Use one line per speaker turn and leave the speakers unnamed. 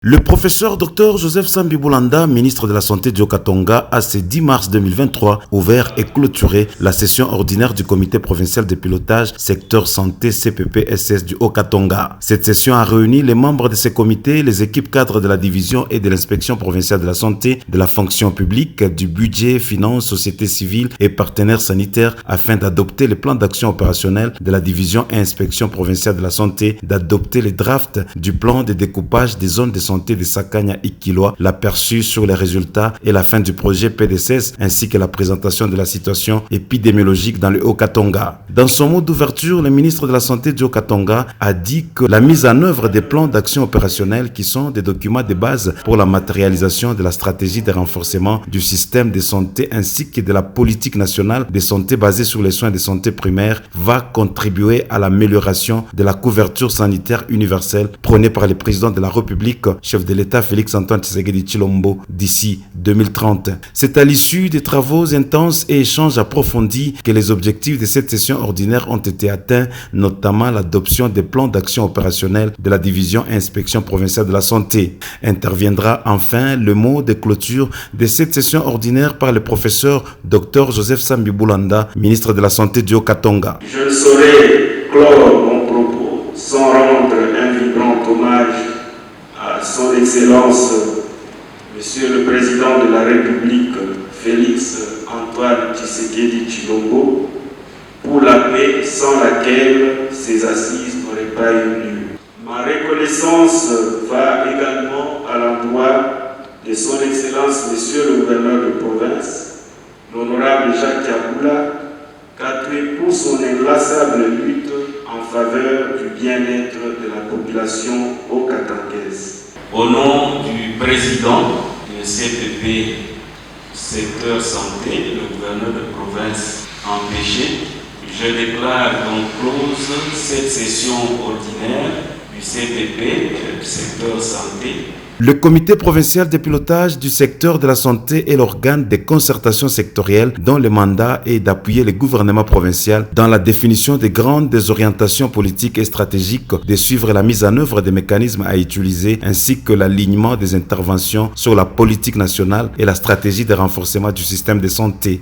Le professeur Dr Joseph Sambi Boulanda, ministre de la Santé du Haut-Katanga, a ce 10 mars 2023 ouvert et clôturé la session ordinaire du comité provincial de pilotage secteur santé CPP-SS du Haut-Katanga. Cette session a réuni les membres de ces comités, les équipes cadres de la division et de l'inspection provinciale de la santé, de la fonction publique, du budget, finances, société civile et partenaires sanitaires afin d'adopter les plans d'action opérationnels de la division et inspection provinciale de la santé, d'adopter les drafts du plan de découpage des zones de santé de Sakanya et Kilwa, l'aperçu sur les résultats et la fin du projet PDCS ainsi que la présentation de la situation épidémiologique dans le Haut-Katanga. Dans son mot d'ouverture, le ministre de la Santé du Haut-Katanga a dit que la mise en œuvre des plans d'action opérationnels qui sont des documents de base pour la matérialisation de la stratégie de renforcement du système de santé ainsi que de la politique nationale de santé basée sur les soins de santé primaires va contribuer à l'amélioration de la couverture sanitaire universelle prônée par le président de la République, chef de l'État Félix-Antoine Tshisekedi Tshilombo d'ici 2030. C'est à l'issue des travaux intenses et échanges approfondis que les objectifs de cette session ordinaire ont été atteints, notamment l'adoption des plans d'action opérationnels de la division et inspection provinciale de la santé. Interviendra enfin le mot de clôture de cette session ordinaire par le professeur Dr Joseph Sambi Boulanda, ministre de la Santé du Haut-Katanga.
Je ne saurais clore mon propos sans rendre un vibrant hommage à son Excellence, Monsieur le Président de la République, Félix-Antoine Tshisekedi Tshilombo, pour la paix sans laquelle ces assises n'auraient pas eu lieu. Ma reconnaissance va également à l'endroit de son Excellence, Monsieur le Gouverneur de province, l'honorable Jacques Kaboula, pour son inlassable lutte en faveur du bien-être de la population haut-katangaise. Au nom du président du CPP secteur santé, le gouverneur de province empêché, je déclare donc close cette session ordinaire du CPP secteur santé.
Le comité provincial de pilotage du secteur de la santé est l'organe de concertation sectorielle dont le mandat est d'appuyer le gouvernement provincial dans la définition des grandes orientations politiques et stratégiques, de suivre la mise en œuvre des mécanismes à utiliser ainsi que l'alignement des interventions sur la politique nationale et la stratégie de renforcement du système de santé.